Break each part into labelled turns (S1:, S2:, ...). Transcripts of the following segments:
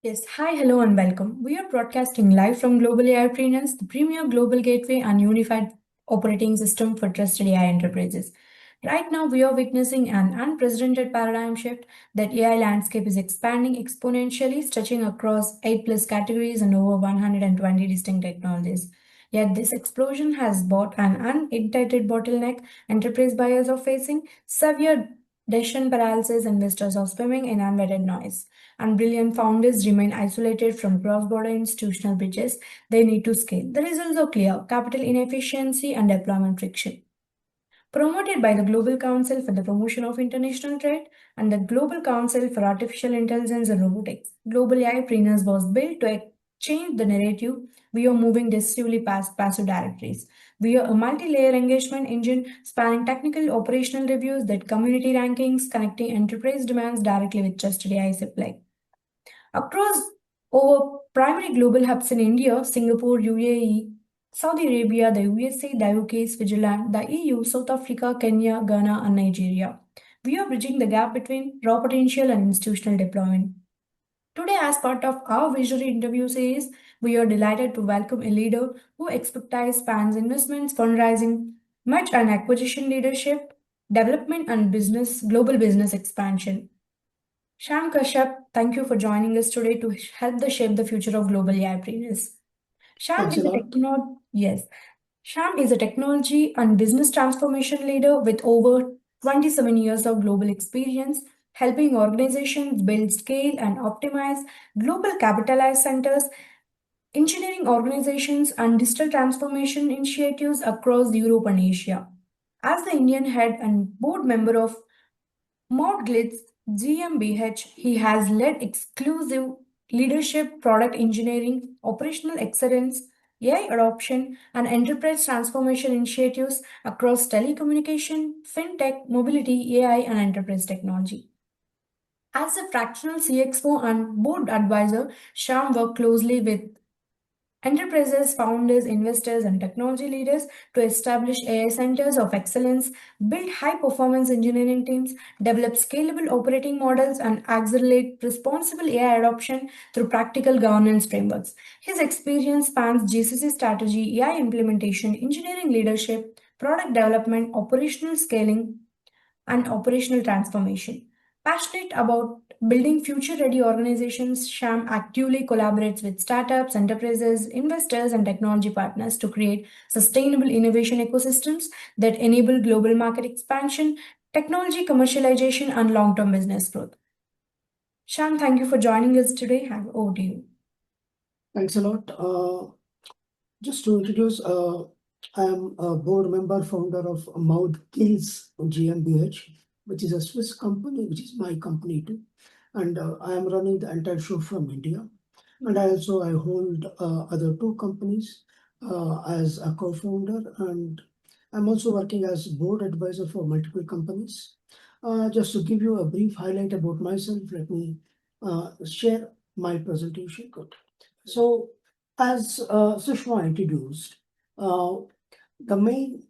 S1: Yes, hi, hello, and welcome. We are broadcasting live from GlobalAIPreneurs, the premier global gateway and unified operating system for trusted AI enterprises. Right now, we are witnessing an unprecedented paradigm shift. That AI landscape is expanding exponentially, stretching across 8 plus categories and over 120 distinct technologies. Yet, this explosion has brought an unintended bottleneck. Enterprise buyers are facing severe decision paralysis, investors are swimming in unvetted noise, and brilliant founders remain isolated from cross border institutional bridges they need to scale. The results are clear: capital inefficiency and deployment friction. Promoted by the Global Council for the Promotion of International Trade and the Global Council for Artificial Intelligence and Robotics, Global AIPreneurs was built to change the narrative. We are moving decisively past passive directories. We are a multi-layer engagement engine spanning technical operational reviews that community rankings, connecting enterprise demands directly with trusted AI supply. Across over primary global hubs in India, Singapore, UAE, Saudi Arabia, the USA, the UK, Switzerland, the EU, South Africa, Kenya, Ghana, and Nigeria. We are bridging the gap between raw potential and institutional deployment. Today, as part of our visionary interview series, we are delighted to welcome a leader who expertise spans investments, fundraising, merge and acquisition leadership, development, and global business expansion. Shyam Kashyap, thank you for joining us today to help the shape the future of global AI readiness. Sham
S2: Thanks a
S1: is a
S2: lot.
S1: yes. Sham is a technology and business transformation leader with over 27 years of global experience, helping organizations build, scale, and optimize global capitalized centers, engineering organizations, and digital transformation initiatives across Europe and Asia. As the Indian head and board member of Moudgilz GmbH, he has led exclusive leadership, product engineering, operational excellence, AI adoption, and enterprise transformation initiatives across telecommunication, fintech, mobility, AI, and enterprise technology. As a fractional CXO and board advisor, Shyam worked closely with enterprises, founders, investors, and technology leaders to establish AI centers of excellence, build high performance engineering teams, develop scalable operating models, and accelerate responsible AI adoption through practical governance frameworks. His experience spans GCC strategy, AI implementation, engineering leadership, product development, operational scaling, and operational transformation. Passionate about building future ready organizations, Sham actively collaborates with startups, enterprises, investors, and technology partners to create sustainable innovation ecosystems that enable global market expansion, technology commercialization, and long term business growth. Sham, thank you for joining us today. Over to you.
S2: Thanks a lot. Just to introduce, I am a board member, founder of Moudgilz GmbH, which is a Swiss company, which is my company too. And I am running the entire show from India. And I hold other two companies as a co-founder, and I'm also working as board advisor for multiple companies. Just to give you a brief highlight about myself, let me share my presentation. Good. So, as Sushma introduced, uh, the main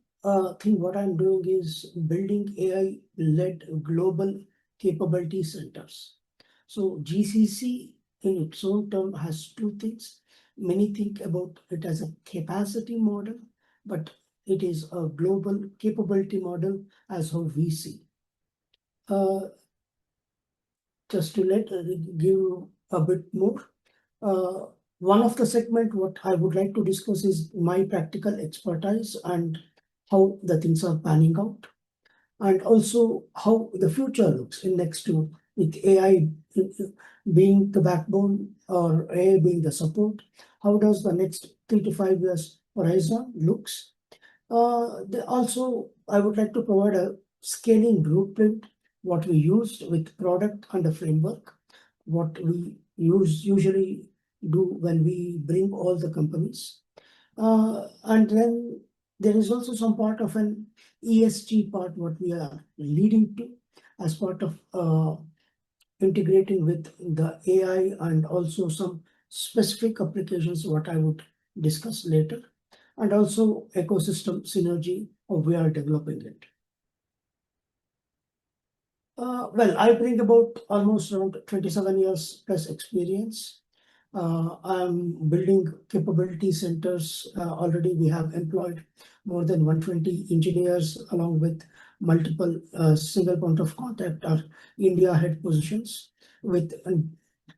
S2: thing what I'm doing is building AI-led global capability centers. So GCC in its own term has two things. Many think about it as a capacity model, but it is a global capability model as how we see. Just to give a bit more. One of the segment what I would like to discuss is my practical expertise and how the things are panning out, and also how the future looks in next to with AI being the backbone or AI being the support. How does the next 3 to 5 years horizon looks? Also, I would like to provide a scaling blueprint, what we used with product and the framework, what we usually do when we bring all the companies. And then there is also some part of an ESG part, what we are leading to as part of integrating with the AI and also some specific applications, what I would discuss later, and also ecosystem synergy, how we are developing it. Well, I bring about almost around 27 years plus experience I'm building capability centers. Already we have employed more than 120 engineers along with multiple single point of contact or India head positions with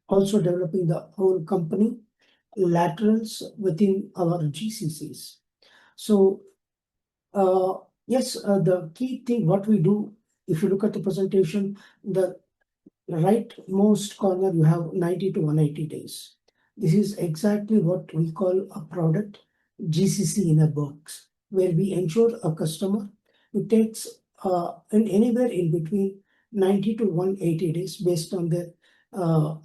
S2: also developing the whole company laterals within our GCCs. So yes, the key thing what we do, if you look at the presentation, the rightmost corner, you have 90 to 180 days. This is exactly what we call a product GCC in a box, where we ensure a customer it takes in anywhere in between 90 to 180 days based on the uh,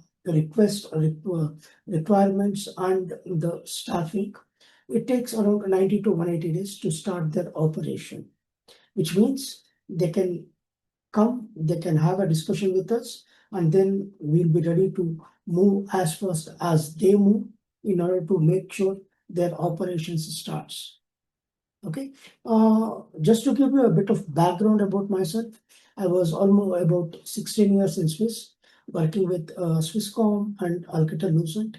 S2: requirements and the staffing. It takes around 90 to 180 days to start their operation, which means they can come, they can have a discussion with us, and then we'll be ready to move as fast as they move in order to make sure their operations starts. Okay, just to give you a bit of background about myself, I was almost about 16 years in Swiss, working with Swisscom and Alcatel-Lucent,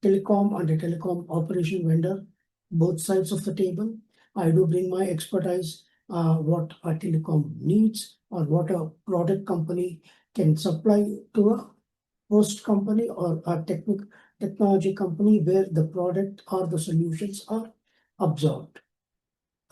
S2: telecom and a telecom operation vendor, both sides of the table. I do bring my expertise, what a telecom needs or what a product company can supply to a host company or a technology company where the product or the solutions are absorbed.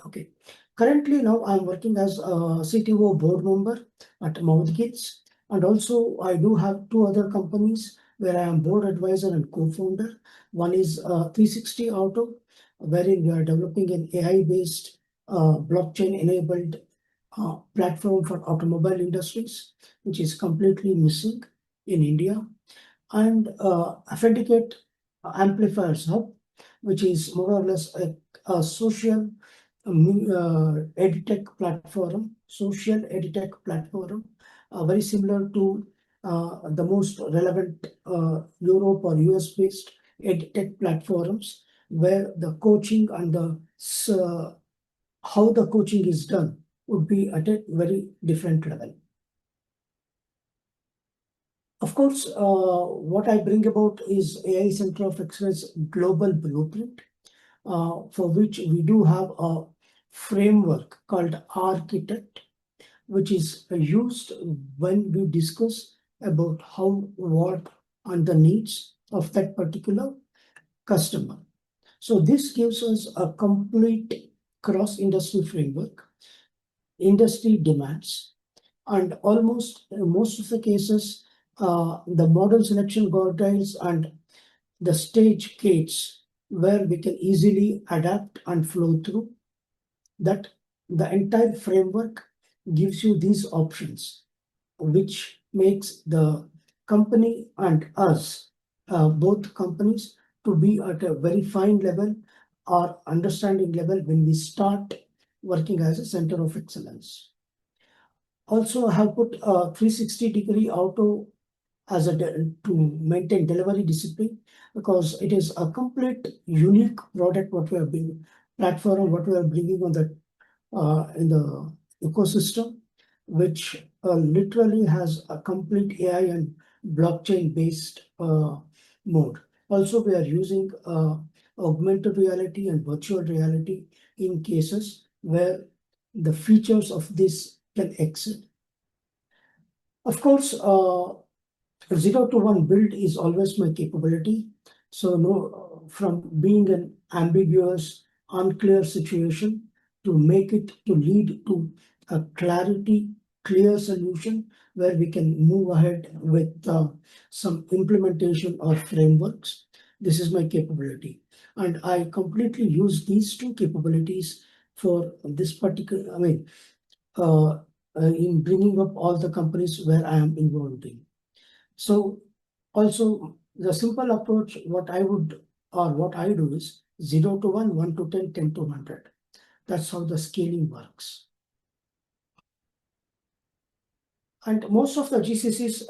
S2: Okay. Currently, now I'm working as a CTO board member at Moudgilz, and also I do have two other companies where I am board advisor and co-founder. One is 360 Auto, wherein we are developing an AI-based blockchain-enabled platform for automobile industries, which is completely missing in India, and Authenticate Amplifiers Hub, which is more or less a social edtech platform, social edtech platform, very similar to the most relevant Europe or US based edtech platforms, where the coaching and the how the coaching is done would be at a very different level. Of course, what I bring about is AI Center of Excellence Global Blueprint, for which we do have a framework called Architect, which is used when we discuss about how, what, and the needs of that particular customer. So this gives us a complete cross-industry framework, industry demands, and almost most of the cases, the model selection guardrails and the stage gates where we can easily adapt and flow through that. The entire framework gives you these options, which makes the company and us, both companies, to be at a very fine level or understanding level when we start working as a center of excellence. Also, I have put a 360-degree auto as to maintain delivery discipline, because it is a complete unique product what we have been platform what we are bringing on the in the ecosystem, which literally has a complete AI and blockchain based mode. Also, we are using augmented reality and virtual reality in cases where the features of this can exit. Of course, 0 to 1 build is always my capability. So no, from being an ambiguous, unclear situation to make it to lead to a clarity, clear solution where we can move ahead with some implementation or frameworks. This is my capability. And I completely use these two capabilities for this particular, in bringing up all the companies where I am involved in. So also the simple approach, what I would or what I do is 0 to 1, 1 to 10, 10 to 100. That's how the scaling works. And most of the GCCs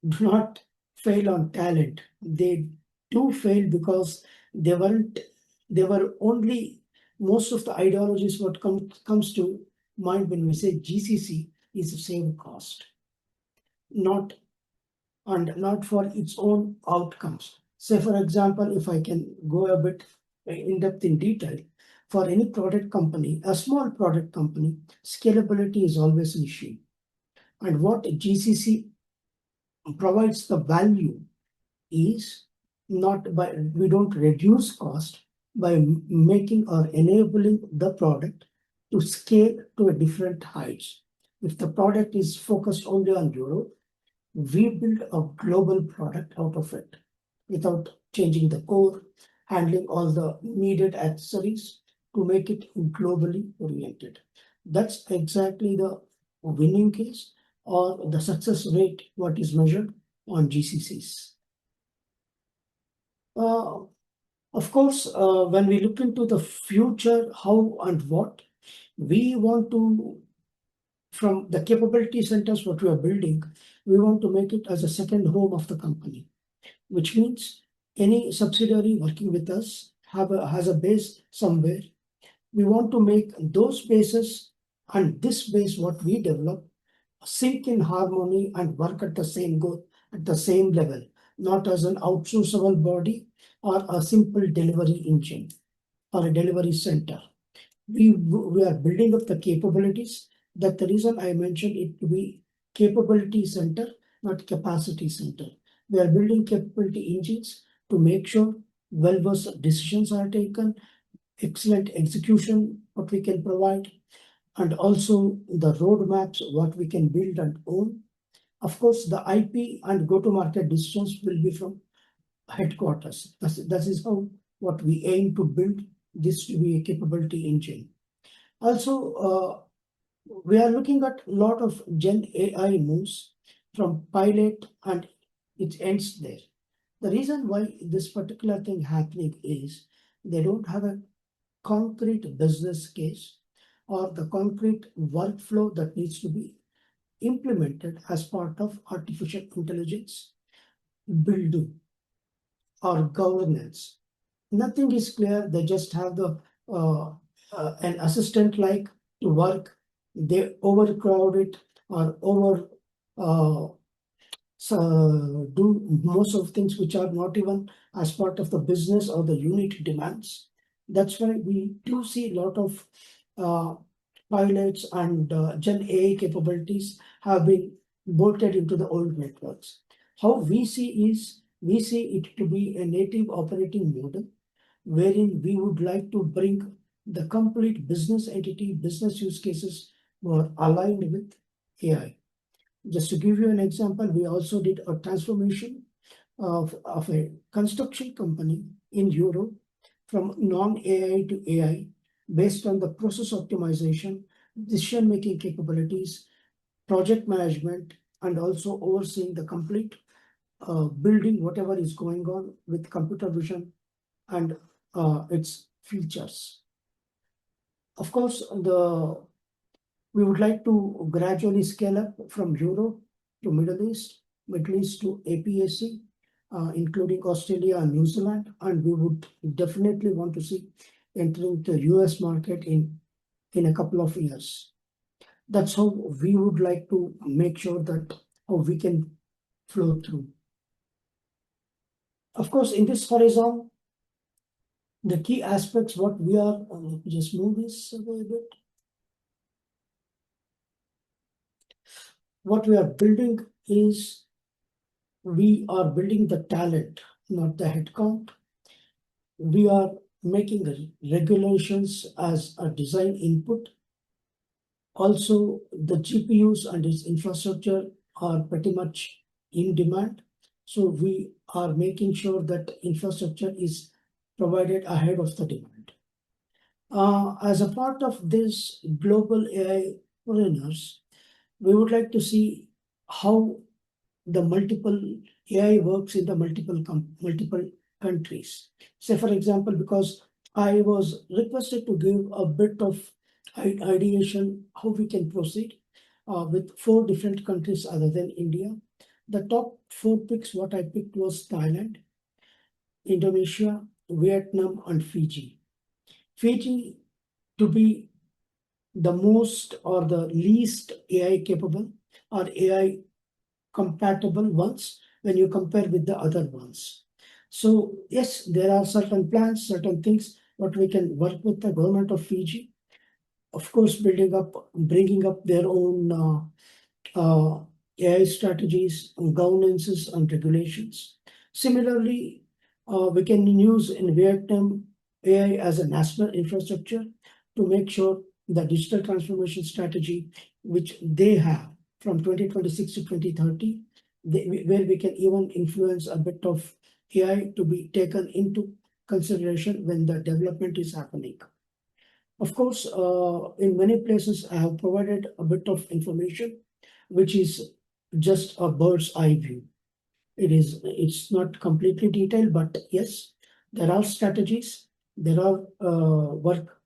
S2: do not fail on talent. They do fail because they were only, most of the ideologies what comes to mind when we say GCC is the same cost, not and not for its own outcomes. Say, for example, if I can go a bit in depth in detail, for any product company, a small product company, scalability is always an issue. And what GCC provides the value is not by, we don't reduce cost by making or enabling the product to scale to a different heights. If the product is focused only on Europe, we build a global product out of it without changing the core, handling all the needed accessories to make it globally oriented. That's exactly the winning case or the success rate, what is measured on GCCs. Of course, when we look into the future, how and what, we want to, from the capability centers, what we are building, we want to make it as a second home of the company, which means any subsidiary working with us has a base somewhere. We want to make those bases and this base, what we develop, sync in harmony and work at the same goal, at the same level, not as an outsourceable body or a simple delivery engine or a delivery center. We are building up the capabilities. That's the reason I mentioned it to be capability center, not capacity center. We are building capability engines to make sure well-versed decisions are taken, excellent execution, what we can provide, and also the roadmaps, what we can build and own. Of course, the IP and go-to-market decisions will be from headquarters. That is how what we aim to build this to be a capability engine. Also, we are looking at a lot of Gen AI moves from pilot and it ends there. The reason why this particular thing happening is they don't have a concrete business case or the concrete workflow that needs to be implemented as part of artificial intelligence building or governance. Nothing is clear. They just have the an assistant like to work. They overcrowd it or over so do most of things which are not even as part of the business or the unit demands. That's why we do see a lot of pilots and Gen AI capabilities have been bolted into the old networks. How we see is, we see it to be a native operating model wherein we would like to bring the complete business entity, business use cases were aligned with AI. Just to give you an example, we also did a transformation of a construction company in Europe from non-AI to AI based on the process optimization, decision-making capabilities, project management, and also overseeing the complete building, whatever is going on with computer vision and its features. Of course, we would like to gradually scale up from Europe to Middle East to APAC, including Australia and New Zealand, and we would definitely want to see entering the US market in a couple of years. That's how we would like to make sure that how we can flow through. Of course, in this horizon, the key aspects, what we are, just move this away a bit. What we are building is, we are building the talent, not the headcount. We are making regulations as a design input. Also, the GPUs and its infrastructure are pretty much in demand. So we are making sure that infrastructure is provided ahead of the demand. As a part of this global AIpreneurs, we would like to see how the multiple AI works in the multiple countries. Say, for example, because I was requested to give a bit of ideation how we can proceed with 4 different countries other than India. The top 4 picks, what I picked was Thailand, Indonesia, Vietnam, and Fiji. Fiji to be the most or the least AI capable or AI compatible ones when you compare with the other ones. So yes, there are certain plans, certain things, what we can work with the government of Fiji. Of course, bringing up their own AI strategies, governances, and regulations. Similarly, we can use in Vietnam AI as a national infrastructure to make sure the digital transformation strategy, which they have from 2026 to 2030, where we can even influence a bit of AI to be taken into consideration when the development is happening. Of course, in many places, I have provided a bit of information, which is just a bird's eye view. It's not completely detailed, but yes, there are strategies, there are work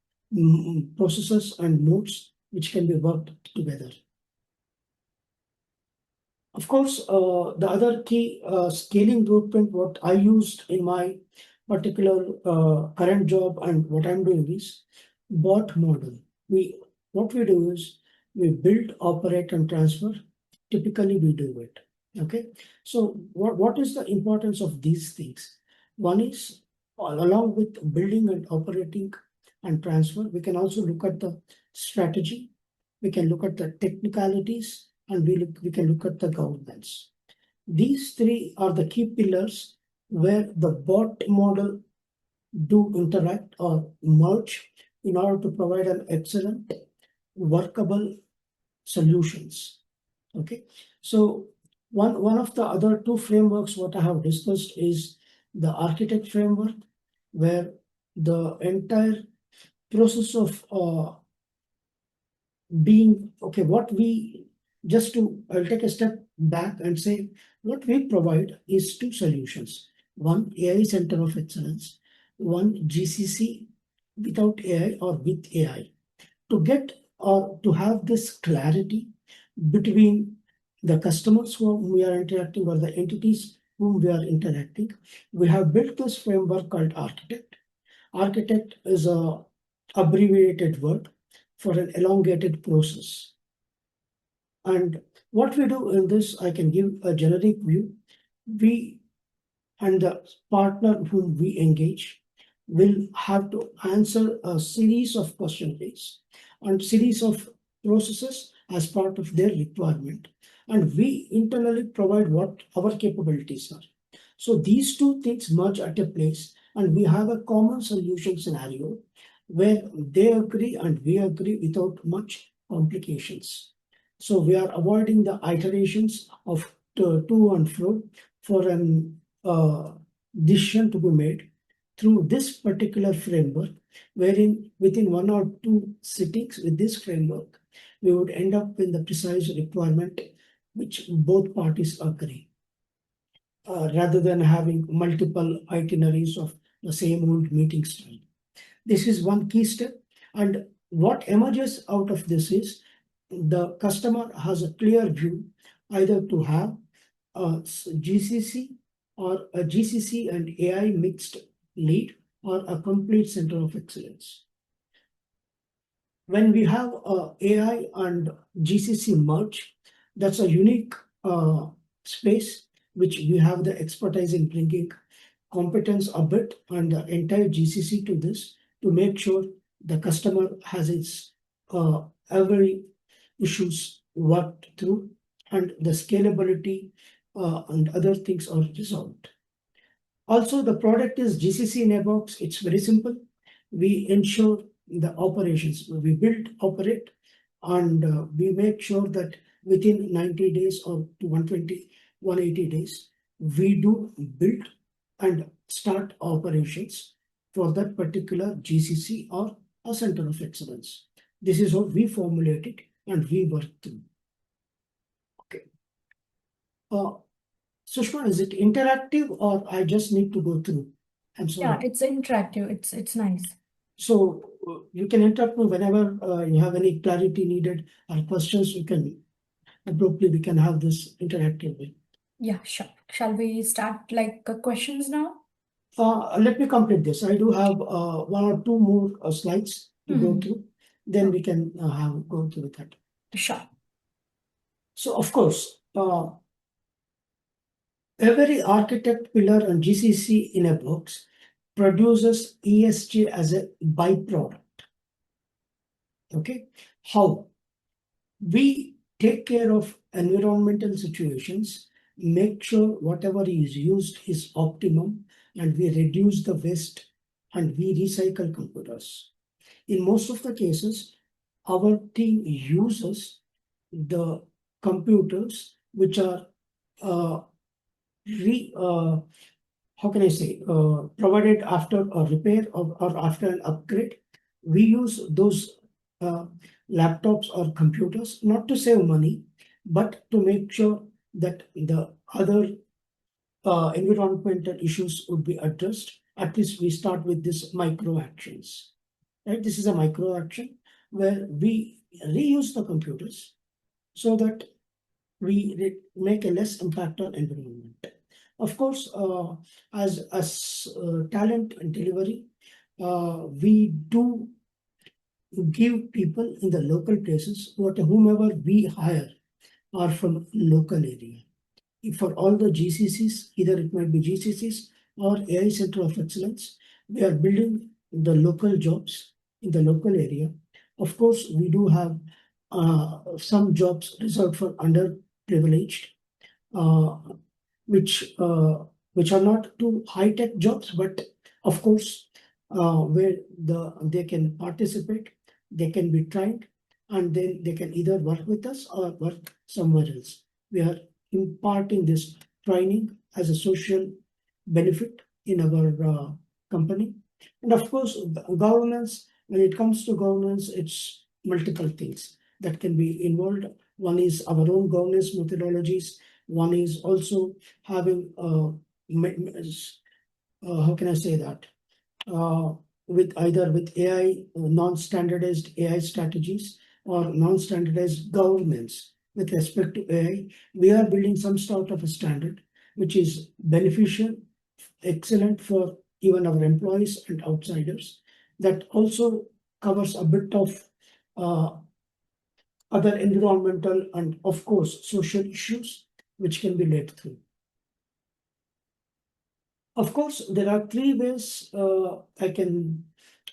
S2: processes and modes which can be worked together. Of course, the other key scaling blueprint, what I used in my particular current job and what I'm doing is bot model. What we do is we build, operate, and transfer. Typically, we do it. Okay. So what is the importance of these things? One is along with building and operating and transfer, we can also look at the strategy. We can look at the technicalities and we can look at the governance. These three are the key pillars where the bot model do interact or merge in order to provide an excellent, workable solutions. Okay, so one of the other two frameworks what I have discussed is the architect framework, where the entire process of being okay, what we just to I'll take a step back and say what we provide is two solutions. One AI Center of Excellence, one GCC without AI or with AI. To get or to have this clarity between the customers whom we are interacting or the entities whom we are interacting, we have built this framework called Architect. Architect is a abbreviated word for an elongated process. And what we do in this, I can give a generic view. We and the partner whom we engage will have to answer a series of questionnaires and series of processes as part of their requirement. And we internally provide what our capabilities are. So these two things merge at a place, and we have a common solution scenario where they agree and we agree without much complications. So we are avoiding the iterations of to and fro for an decision to be made through this particular framework, wherein within one or two sittings with this framework, we would end up in the precise requirement which both parties agree, rather than having multiple itineraries of the same old meeting style. This is one key step. And what emerges out of this is the customer has a clear view either to have a GCC or a GCC and AI mixed lead or a complete center of excellence. When we have AI and GCC merge, that's a unique space which we have the expertise in bringing competence a bit and the entire GCC to this to make sure the customer has its every issues worked through and the scalability and other things are resolved. Also, the product is GCC in a box. It's very simple. We ensure the operations. We build, operate, and we make sure that within 90 days or to 120, 180 days, we do build and start operations for that particular GCC or a center of excellence. This is how we formulate it and we work through. Okay. Sushma, is it interactive or I just need to go through? I'm sorry.
S1: Yeah, it's interactive. It's nice.
S2: So you can interrupt me whenever you have any clarity needed or questions. You can abruptly we can have this interactive way.
S1: Yeah, sure. Shall we start like questions now?
S2: Let me complete this. I do have one or two more slides to go through. Then we can go through that.
S1: Sure.
S2: So of course, Every architect, pillar, and GCC in a box produces ESG as a byproduct. Okay, how? We take care of environmental situations, make sure whatever is used is optimum, and we reduce the waste and we recycle computers. In most of the cases, our team uses the computers which are uh, how can I say, provided after a repair or after an upgrade. We use those uh, laptops or computers not to save money, but to make sure that the other environmental issues would be addressed. At least we start with this micro actions. Right? This is a micro action where we reuse the computers so that we make a less impact on environment. Of course, as talent and delivery, we do give people in the local places, whomever we hire are from local area. For all the GCCs, either it might be GCCs or AI Center of Excellence, we are building the local jobs in the local area. Of course, we do have some jobs reserved for underprivileged, uh, which uh, which are not too high tech jobs, but of course, where they can participate, they can be trained, and then they can either work with us or work somewhere else. We are imparting this training as a social benefit in our company. And of course, governance, when it comes to governance, it's multiple things that can be involved. One is our own governance methodologies. One is also having, how can I say that? With either with AI, non-standardized AI strategies or non-standardized governance with respect to AI, we are building some sort of a standard which is beneficial, excellent for even our employees and outsiders. That also covers a bit of uh, other environmental and, of course, social issues which can be led through. Of course, there are three ways I can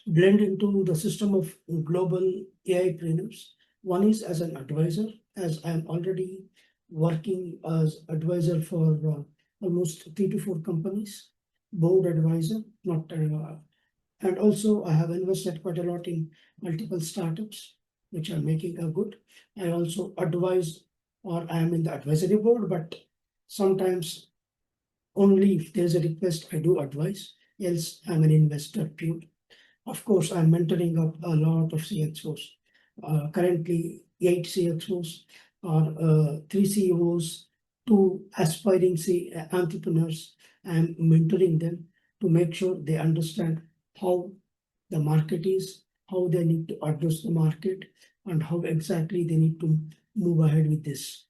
S2: blend into the system of global AIpreneurs. One is as an advisor, as I am already working as advisor for almost 3 to 4 companies, board advisor, not and also I have invested quite a lot in multiple startups which are making a good. I also advise, or I am in the advisory board, but sometimes only if there's a request I do advise, else I'm an investor pure. Of course, I'm mentoring up a lot of CXOs. Currently, 8 CXOs or 3 CEOs, 2 aspiring entrepreneurs. I'm mentoring them to make sure they understand how the market is, how they need to address the market, and how exactly they need to move ahead with this.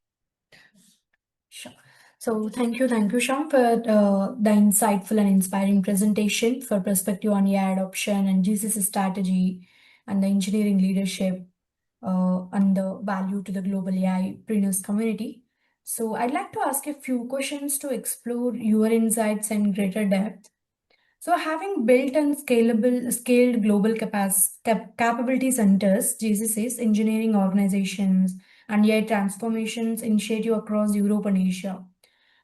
S1: Sure. So thank you, Shyam, for the insightful and inspiring presentation for perspective on AI adoption and GCC strategy and the engineering leadership and the value to the global AIpreneurs community. So I'd like to ask a few questions to explore your insights in greater depth. So, having built and scaled global capability centers, GCCs, engineering organizations, and AI transformations initiative across Europe and Asia,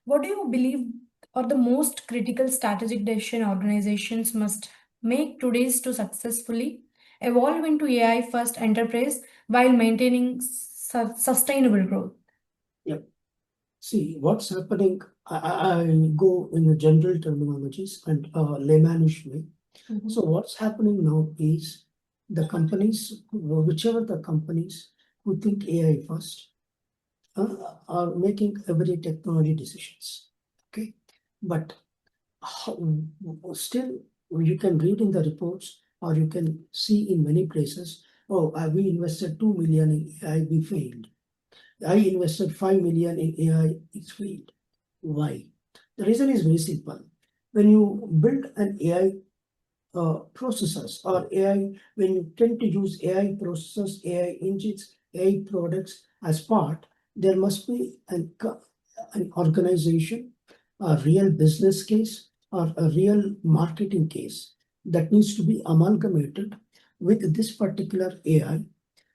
S1: what do you believe are the most critical strategic decision organizations must make today's to successfully evolve into AI first enterprise while maintaining sustainable growth?
S2: Yeah. See, what's happening, I go in the general terminologies and laymanish way. So what's happening now is the companies, whichever the companies who think AI first, are making every technology decisions. Okay, but still you can read in the reports or you can see in many places, oh, we invested 2 million in AI, we failed. I invested 5 million in AI, it's failed. Why? The reason is very simple. When you build an AI processors or AI, when you tend to use AI processors, AI engines, AI products as part, there must be an organization a real business case or a real marketing case that needs to be amalgamated with this particular AI,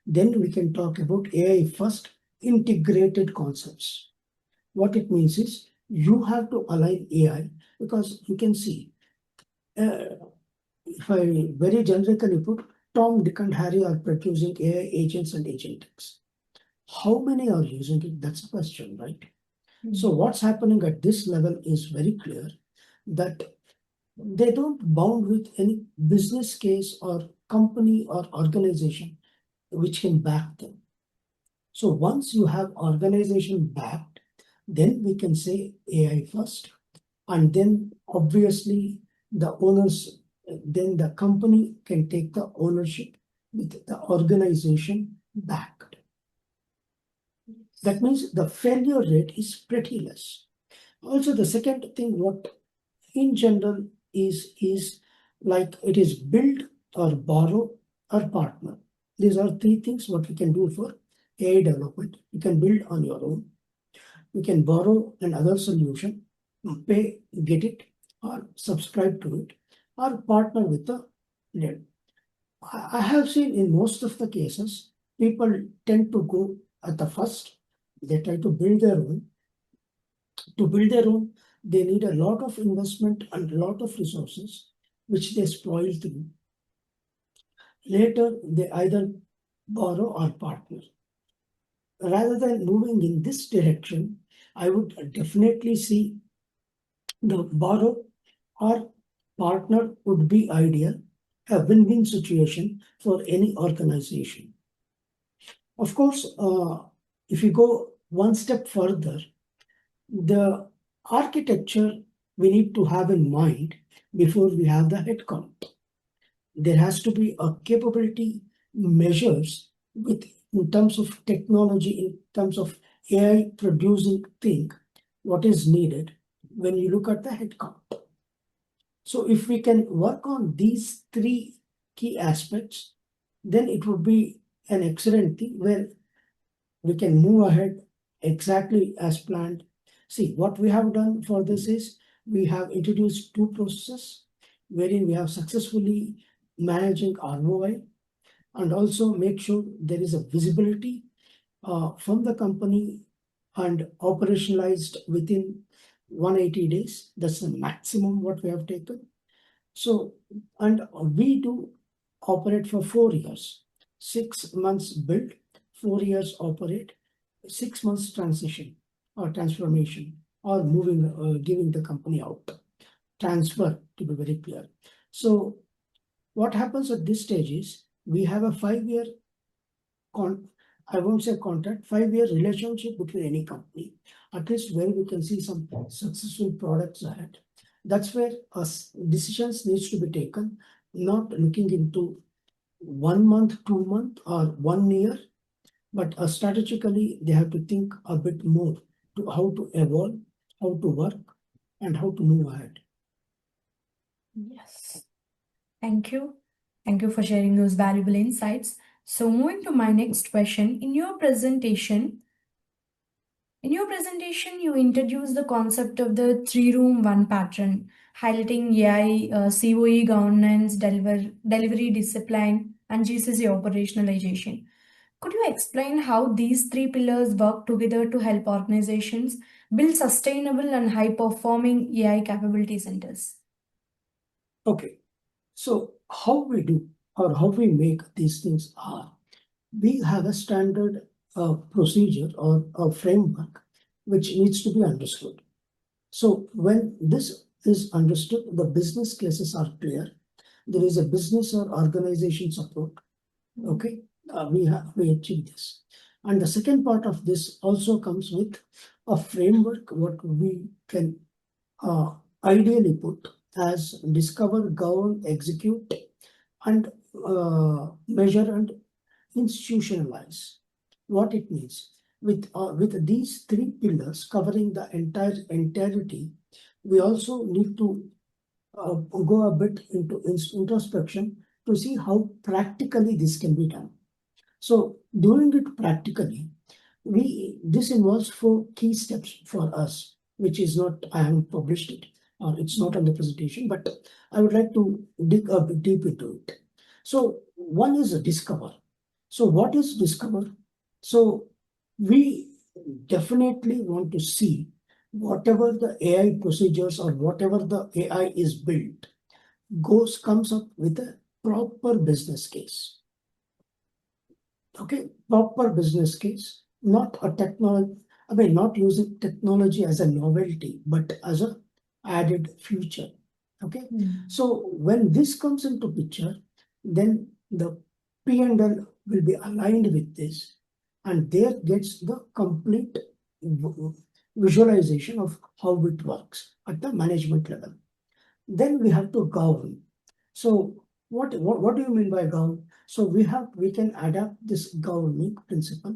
S2: then we can talk about AI first integrated concepts. What it means is you have to align AI, because you can see, if I very generically put, Tom, Dick, and Harry are producing AI agents and agentics. How many are using it? That's the question, right? So what's happening at this level is very clear, that they don't bound with any business case or company or organization which can back them. So once you have organization backed, then we can say AI first, and then obviously the owners, then the company can take the ownership with the organization backed. That means the failure rate is pretty less. Also, the second thing, what in general is like it is build or borrow or partner. These are three things what we can do for AI development. You can build on your own. You can borrow another solution, pay, get it, or subscribe to it, or partner with the lead. I have seen in most of the cases, people tend to go at the first, they try to build their own. To build their own, they need a lot of investment and a lot of resources, which they spoil through. Later, they either borrow or partner. Rather than moving in this direction, I would definitely see the borrow or partner would be ideal, a win-win situation for any organization. Of course, if you go one step further, the architecture we need to have in mind before we have the headcount. There has to be a capability measures with in terms of technology, in terms of AI producing thing, what is needed when you look at the headcount. So if we can work on these three key aspects, then it would be an excellent thing where we can move ahead exactly as planned. See, what we have done for this is we have introduced two processes wherein we have successfully managing ROI, and also make sure there is a visibility from the company and operationalized within 180 days. That's the maximum what we have taken. So, and we do operate for 4 years, 6 months build, 4 years operate, 6 months transition or transformation or moving, giving the company out, transfer to be very clear. So what happens at this stage is we have a 5-year I won't say contract, 5-year relationship between any company, at least where we can see some successful products ahead. That's where decisions needs to be taken, not looking into 1 month, 2 month, or 1 year, but strategically they have to think a bit more to how to evolve, how to work, and how to move ahead.
S1: Yes. Thank you. Thank you for sharing those valuable insights. So moving to my next question, in your presentation, you introduced the concept of the 3-room 1 pattern, highlighting AI, COE governance, delivery discipline, and GCC operationalization. Could you explain how these 3 pillars work together to help organizations build sustainable and high-performing AI capability centers?
S2: Okay, so how we do or how we make these things are, we have a standard procedure or a framework which needs to be understood. So when this is understood, the business cases are clear. There is a business or organization support. Okay, we achieve this. And the second part of this also comes with a framework what we can ideally put as discover, govern, execute, and measure and institutionalize. What it means with these 3 pillars covering the entirety, we also need to go a bit into introspection to see how practically this can be done. So doing it practically, this involves 4 key steps for us. which is not, I haven't published it, or it's not on the presentation, but I would like to dig a bit deep into it. So one is a discover. So what is discover? So we definitely want to see whatever the AI procedures or whatever the AI is built comes up with a proper business case. Okay, proper business case, not a technology, I mean, not using technology as a novelty, but as a added feature. Okay, so when this comes into picture, then the P&L will be aligned with this, and there gets the complete visualization of how it works at the management level. Then we have to govern. So what do you mean by govern? So we can adapt this governing principle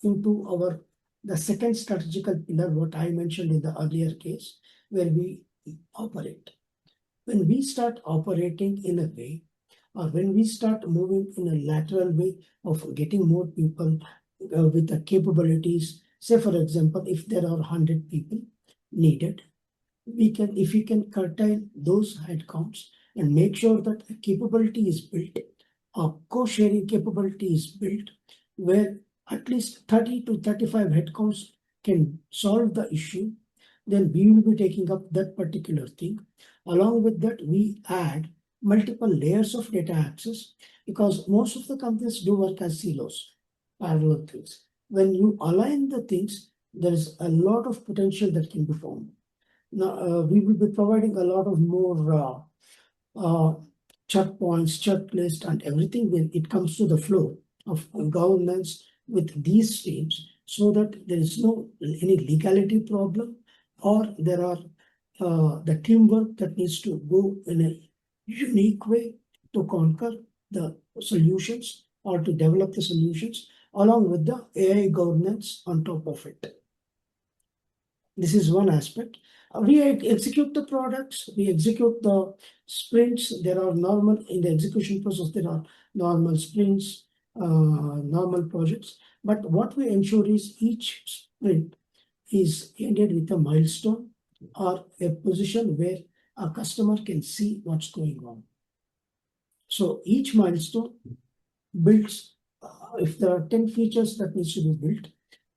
S2: into the second strategical pillar, what I mentioned in the earlier case, where we operate. When we start operating in a way, or when we start moving in a lateral way of getting more people with the capabilities, say for example, if there are 100 people needed, if we can curtail those headcounts and make sure that a capability is built, a co-sharing capability is built, where at least 30 to 35 headcounts can solve the issue, then we will be taking up that particular thing. Along with that, we add multiple layers of data access, because most of the companies do work as silos, parallel things. When you align the things, there is a lot of potential that can be formed. Now, we will be providing a lot of more checkpoints, checklist, and everything when it comes to the flow of governance with these teams, so that there is no any legality problem, or there are the teamwork that needs to go in a unique way to conquer the solutions or to develop the solutions, along with the AI governance on top of it. This is one aspect. We execute the products, we execute the sprints. There are normal, in the execution process, there are normal sprints, normal projects. But what we ensure is each sprint is ended with a milestone or a position where a customer can see what's going on. So each milestone builds, if there are 10 features that needs to be built,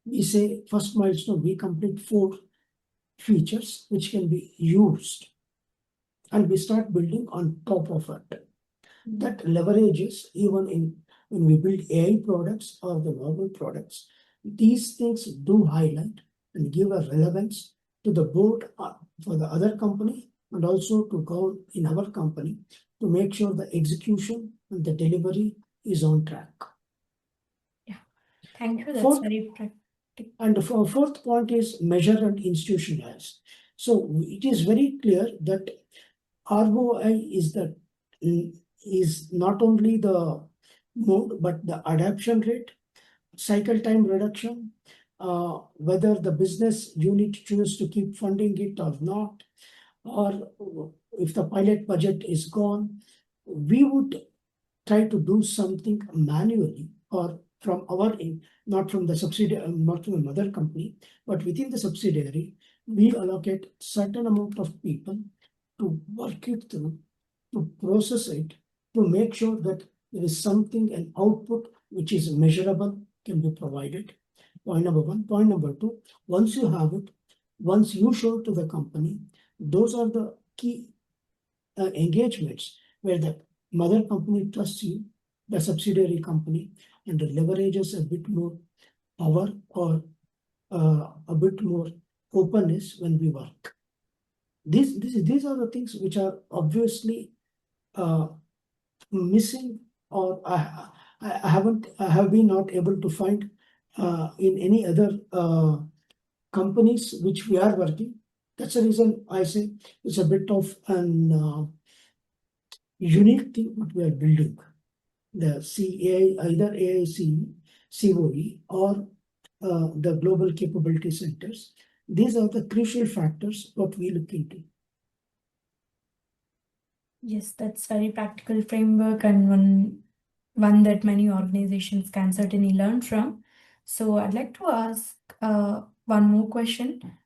S2: we say first milestone, we complete 4 features which can be used, and we start building on top of it. That leverages even in when we build AI products or the normal products. These things do highlight and give a relevance to the board for the other company, and also to go in our company to make sure the execution and the delivery is on track.
S1: Yeah, thank you. That's very practical.
S2: And the fourth point is measure and institutionalize. So it is very clear that ROI is not only the mode, but the adoption rate, cycle time reduction, whether the business unit chooses to keep funding it or not, or if the pilot budget is gone, we would try to do something manually or from our end, not from the subsidiary, not from the mother company, but within the subsidiary, we allocate certain amount of people to work it through, to process it, to make sure that there is something, an output which is measurable, can be provided. Point number one. Point number two, once you have it, once you show it to the company, those are the key engagements where the mother company trusts you, the subsidiary company, and leverages a bit more power or a bit more openness when we work. These are the things which are obviously missing, or I have been not able to find in any other companies which we are working. That's the reason I say it's a bit of an unique thing what we are building. The CAI, either AIC, COE, or the global capability centers. These are the crucial factors what we look into.
S1: Yes, that's very practical framework, and one that many organizations can certainly learn from. So I'd like to ask one more question.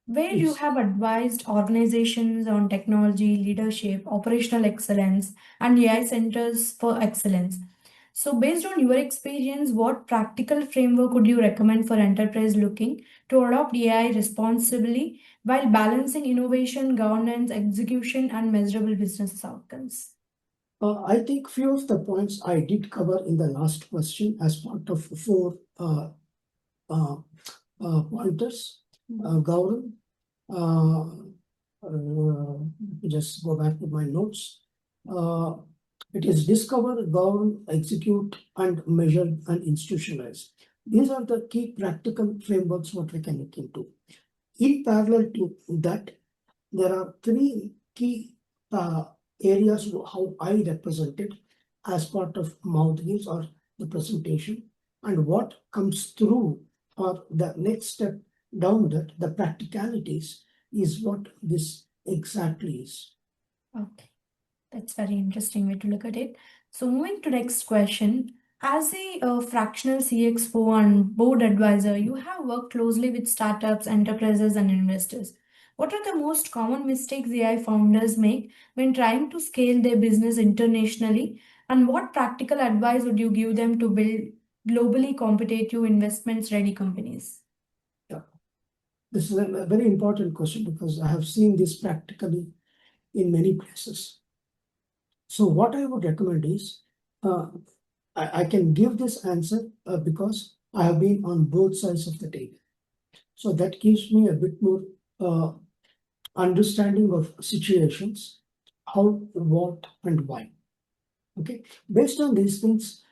S1: where you
S2: Yes.
S1: have advised organizations on technology, leadership, operational excellence, and AI centers for excellence. So, based on your experience, what practical framework would you recommend for enterprise looking to adopt AI responsibly while balancing innovation, governance, execution, and measurable business outcomes?
S2: I think few of the points I did cover in the last question as part of four uh, pointers. Govern. Uh, Let me just go back to my notes. Uh, it is discover, govern, execute, and measure and institutionalize. These are the key practical frameworks what we can look into. In parallel to that, there are three key uh, areas how I represented as part of Moudgilz or the presentation, and what comes through or the next step down that the practicalities is what this exactly is.
S1: Okay. That's very interesting way to look at it. So moving to next question, as a fractional CXO and board advisor, you have worked closely with startups, enterprises, and investors. What are the most common mistakes AI founders make when trying to scale their business internationally? And what practical advice would you give them to build globally competitive investments ready companies?
S2: Yeah, this is a very important question because I have seen this practically in many places. So what I would recommend is uh, I can give this answer because I have been on both sides of the table. So that gives me a bit more uh, understanding of situations, how, what, and why. Okay, based on these things,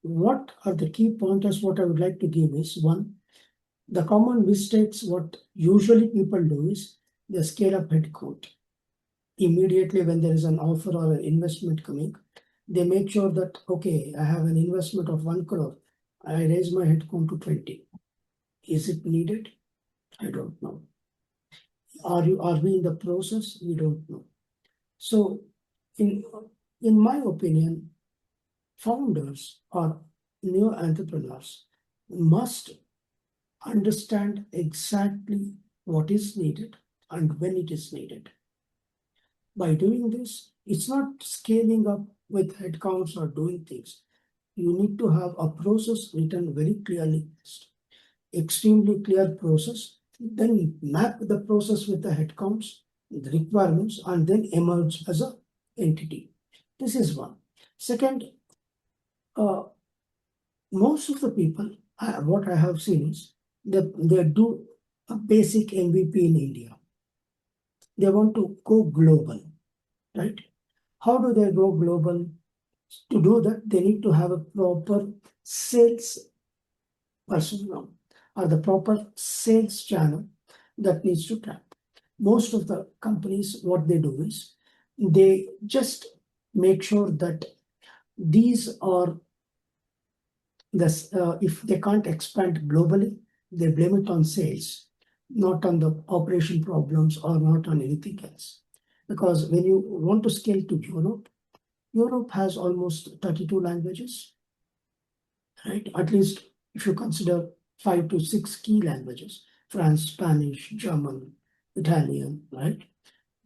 S2: what are the key pointers? What I would like to give is one, the common mistakes. What usually people do is they scale up headcount immediately when there is an offer or an investment coming. They make sure that okay, I have an investment of 1 crore. I raise my headcount to 20. Is it needed? I don't know. Are we in the process? We don't know. So, in my opinion, founders or new entrepreneurs must understand exactly what is needed and when it is needed. By doing this, it's not scaling up with headcounts or doing things. You need to have a process written very clearly, extremely clear process, then map the process with the headcounts, the requirements, and then emerge as a entity. This is one. Second, uh, most of the people, what I have seen is they do a basic MVP in India. They want to go global, right? How do they go global? To do that, they need to have a proper sales personnel or the proper sales channel that needs to tap. Most of the companies, what they do is they just make sure that these are this if they can't expand globally, they blame it on sales, not on the operation problems or not on anything else. Because when you want to scale to Europe, Europe has almost 32 languages, right? At least if you consider 5 to 6 key languages, France, Spanish, German, Italian, right?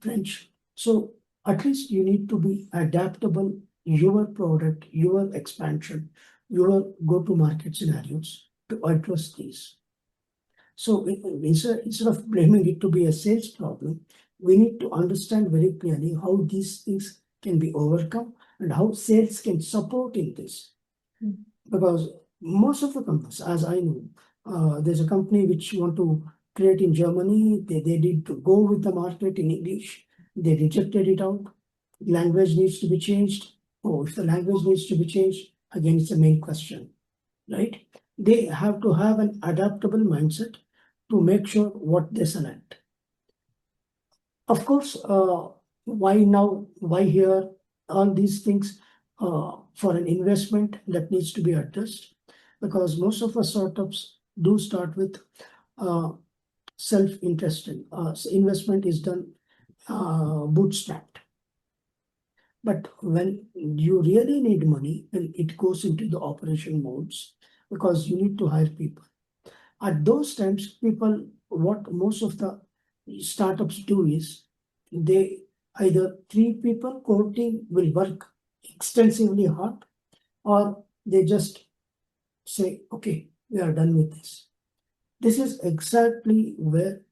S2: French. So at least you need to be adaptable, your product, your expansion, your go-to-market scenarios to address these. So instead of blaming it to be a sales problem, we need to understand very clearly how these things can be overcome and how sales can support in this. Because most of the companies, as I know, there's a company which want to create in Germany. They did to go with the market in English. They rejected it out. Language needs to be changed. Oh, if the language needs to be changed, again, it's the main question, right? They have to have an adaptable mindset to make sure what they select. Of course, why now? Why here? All these things for an investment that needs to be addressed because most of our startups do start with uh, self-interested. Investment is done bootstrapped. But when you really need money, then it goes into the operation modes because you need to hire people. At those times, people what most of the startups do is they either 3 people core team will work extensively hard, or they just say, okay, we are done with this. This is exactly where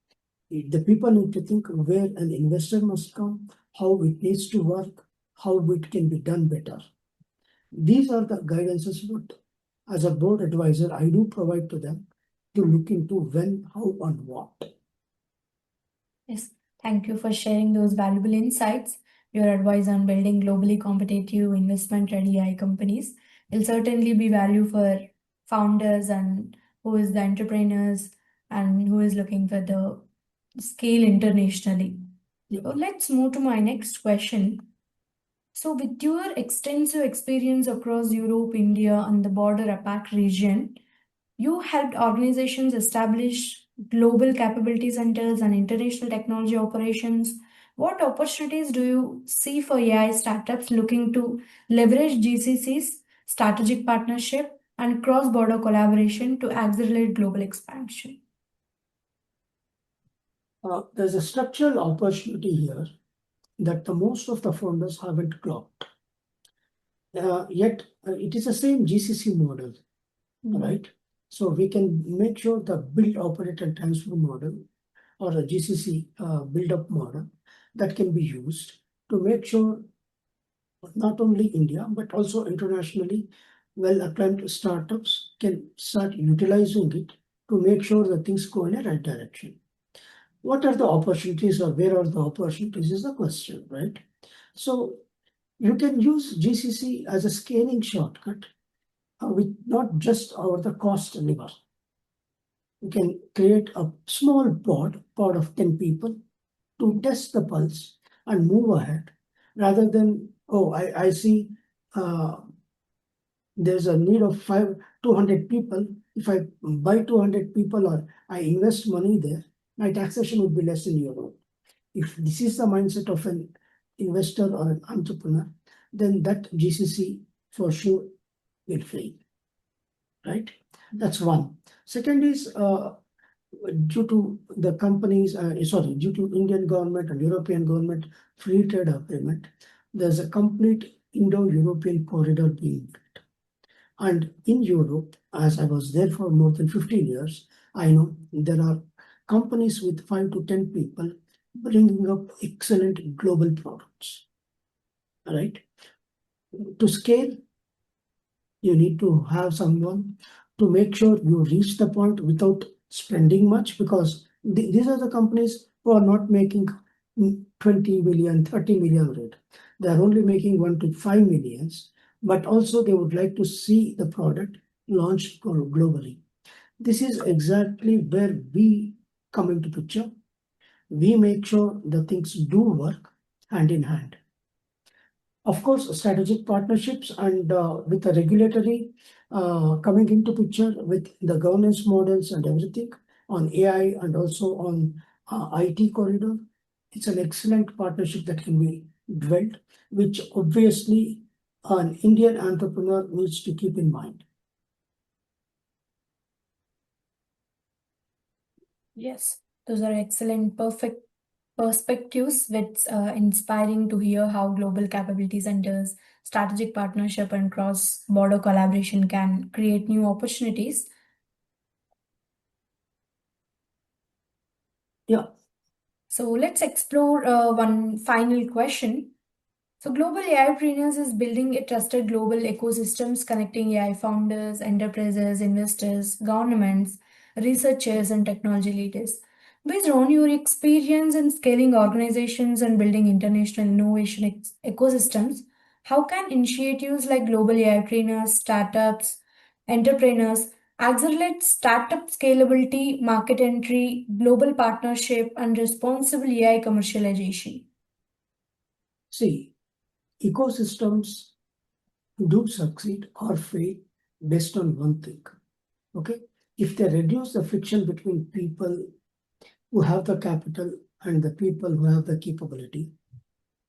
S2: the people need to think where an investor must come, how it needs to work, how it can be done better. These are the guidances what, as a board advisor, I do provide to them to look into when, how, and what.
S1: Yes, thank you for sharing those valuable insights. Your advice on building globally competitive investment-ready AI companies will certainly be value for founders and who is the entrepreneurs and who is looking for the scale internationally.
S2: Yeah.
S1: So let's move to my next question. So, with your extensive experience across Europe, India, and the border APAC region, you helped organizations establish global capability centers and international technology operations. What opportunities do you see for AI startups looking to leverage GCCs, strategic partnership, and cross border collaboration to accelerate global expansion?
S2: There's a structural opportunity here that the most of the founders haven't clocked. Yet it is the same GCC model, right? So we can make sure the build, operate, and transfer model or a GCC build-up model that can be used to make sure not only India, but also internationally well-acclaimed startups can start utilizing it to make sure that things go in a right direction. What are the opportunities or where are the opportunities is the question, right? So you can use GCC as a scaling shortcut with not just over the cost lever. You can create a small pod of 10 people to test the pulse and move ahead rather than, oh, I see there's a need of 200 people. If I buy 200 people or I invest money there, my taxation would be less in Europe. If this is the mindset of an investor or an entrepreneur, then that GCC for sure will fail, right? That's one. Second is due to the companies, due to Indian government and European government free trade agreement, there's a complete Indo-European corridor being built. And in Europe, as I was there for more than 15 years, I know there are companies with 5 to 10 people bringing up excellent global products, right? To scale, you need to have someone to make sure you reach the point without spending much, because these are the companies who are not making 20 million, 30 million rate. They are only making 1 to 5 millions, but also they would like to see the product launched globally. This is exactly where we come into picture. We make sure the things do work hand in hand. Of course, strategic partnerships and with the regulatory coming into picture with the governance models and everything on AI and also on IT corridor, it's an excellent partnership that can be developed, which obviously an Indian entrepreneur needs to keep in mind.
S1: Yes, those are excellent, perfect perspectives. It's inspiring to hear how global capability centers, strategic partnership, and cross border collaboration can create new opportunities.
S2: Yeah.
S1: So let's explore one final question. So Global AIpreneurs is building a trusted global ecosystems connecting AI founders, enterprises, investors, governments, researchers, and technology leaders. Based on your experience in scaling organizations and building international innovation ecosystems, how can initiatives like Global AIpreneurs, startups, entrepreneurs accelerate startup scalability, market entry, global partnership, and responsible AI commercialization?
S2: See, ecosystems do succeed or fail based on one thing. Okay, if they reduce the friction between people who have the capital and the people who have the capability,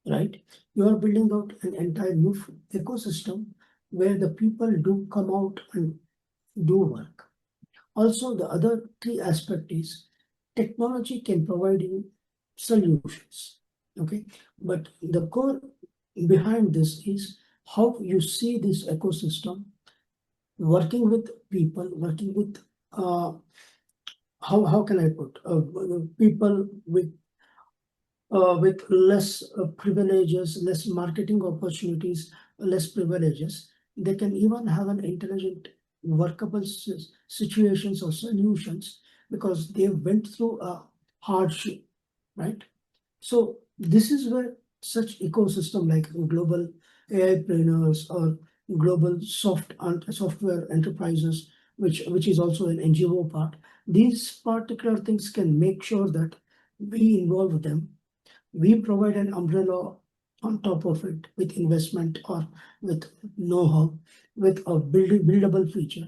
S2: right? You are building out an entire new ecosystem where the people do come out and do work. Also, the other key aspect is technology can provide you solutions. Okay, but the core behind this is how you see this ecosystem working with people, working with how can I put people with less privileges, less marketing opportunities, less privileges. They can even have an intelligent, workable situations or solutions because they went through a hardship, right? So this is where such ecosystem like global AIpreneurs or global software enterprises, which is also an NGO part, these particular things can make sure that we involve them. We provide an umbrella on top of it with investment or with know-how, with a buildable feature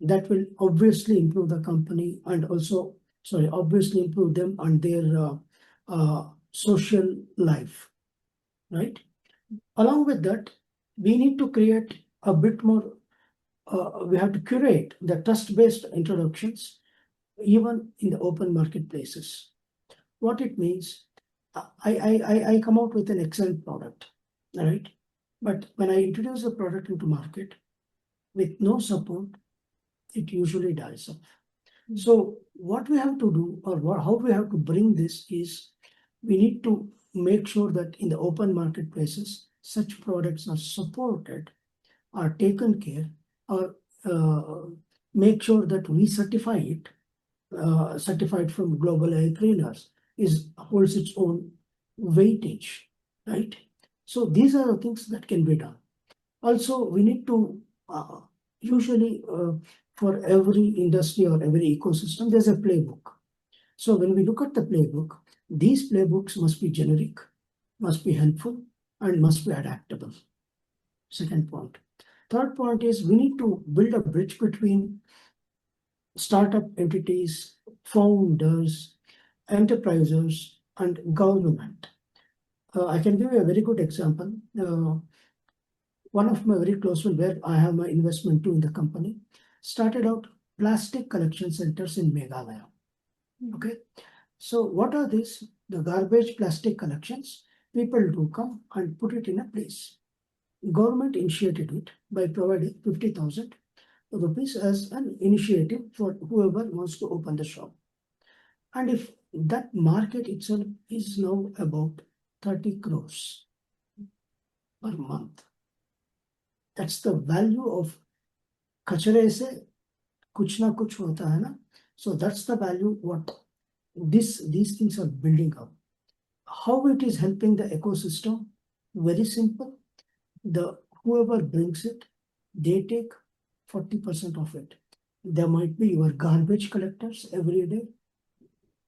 S2: that will obviously improve the company and also, sorry, obviously improve them and their social life, right? Along with that, we need to create a bit more, we have to curate the trust-based introductions, even in the open marketplaces. What it means, I come out with an excellent product, right? But when I introduce a product into market with no support, it usually dies off. So what we have to do, or how we have to bring this is, we need to make sure that in the open marketplaces, such products are supported, are taken care, or make sure that we certify it, certified from GlobalAIPreneurs, is holds its own weightage, right? So these are the things that can be done. Also, we need to usually for every industry or every ecosystem, there's a playbook. So when we look at the playbook, these playbooks must be generic, must be helpful, and must be adaptable. Second point. Third point is we need to build a bridge between startup entities, founders, enterprises, and government. I can give you a very good example. One of my very close friends, where I have my investment too in the company, started out plastic collection centers in Meghalaya. Okay, so what are these? The garbage plastic collections. People do come and put it in a place. Government initiated it by providing 50,000 rupees as an initiative for whoever wants to open the shop. And if that market itself is now about 30 crores per month, that's the value of कचरे से कुछ ना कुछ होता है ना. So that's the value what these things are building up. How it is helping the ecosystem? Very simple. The whoever brings it, they take 40% of it. There might be your garbage collectors every day,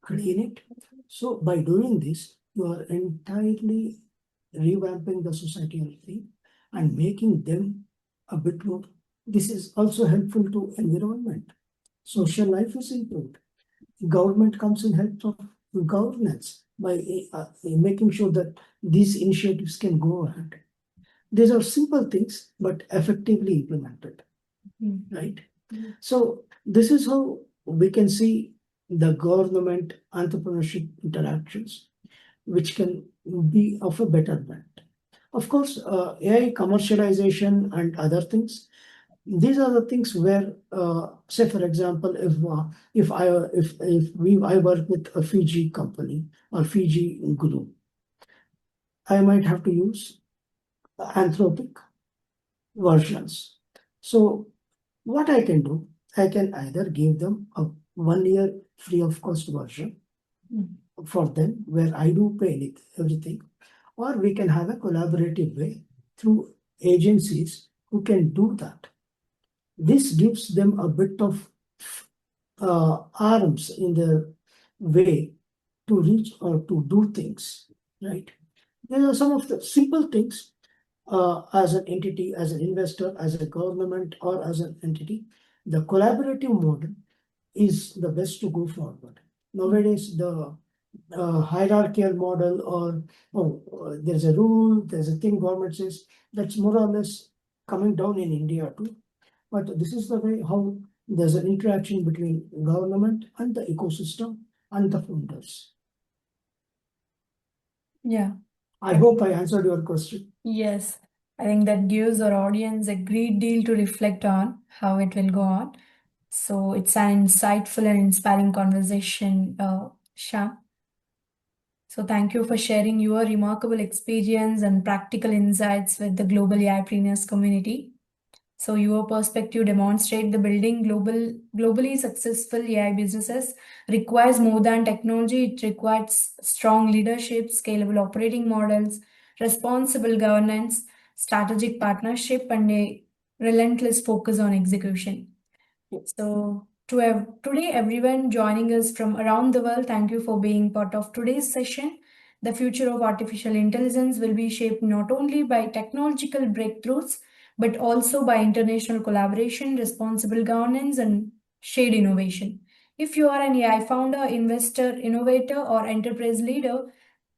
S2: clean it. So by doing this, you are entirely revamping the societal thing and making them a bit more. This is also helpful to environment. Social life is improved. Government comes in help of governance by making sure that these initiatives can go ahead. These are simple things, but effectively implemented, right? So this is how we can see the government entrepreneurship interactions, which can be of a betterment. Of course, AI commercialization and other things. These are the things where, say for example, if I work with a Fiji company or Fiji group, I might have to use Anthropic versions. So what I can do, I can either give them a 1 year free of cost version for them, where I do pay everything, or we can have a collaborative way through agencies who can do that. This gives them a bit of arms in their way to reach or to do things, right? These are some of the simple things as an entity, as an investor, as a government, or as an entity. The collaborative model is the best to go forward. Nowadays, the hierarchical model there's a rule, there's a thing government says, that's more or less coming down in India too. But this is the way how there's an interaction between government and the ecosystem and the founders.
S1: Yeah.
S2: I hope I answered your question.
S1: Yes, I think that gives our audience a great deal to reflect on how it will go on. So it's an insightful and inspiring conversation, Shyam. So thank you for sharing your remarkable experience and practical insights with the global AIpreneurs community. So your perspective demonstrate the building globally successful AI businesses requires more than technology. It requires strong leadership, scalable operating models, responsible governance, strategic partnership, and a relentless focus on execution. So today, everyone joining us from around the world, thank you for being part of today's session. The future of artificial intelligence will be shaped not only by technological breakthroughs, but also by international collaboration, responsible governance, and shared innovation. If you are an AI founder, investor, innovator, or enterprise leader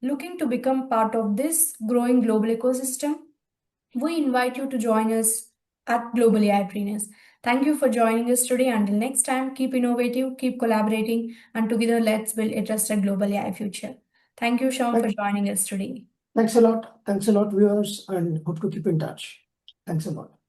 S1: looking to become part of this growing global ecosystem, we invite you to join us at Global AIpreneurs. Thank you for joining us today. Until next time, keep innovative, keep collaborating, and together let's build a trusted global AI future. Thank you, Sean, for joining us today.
S2: Thanks a lot. Thanks a lot, viewers, and hope to keep in touch. Thanks a lot.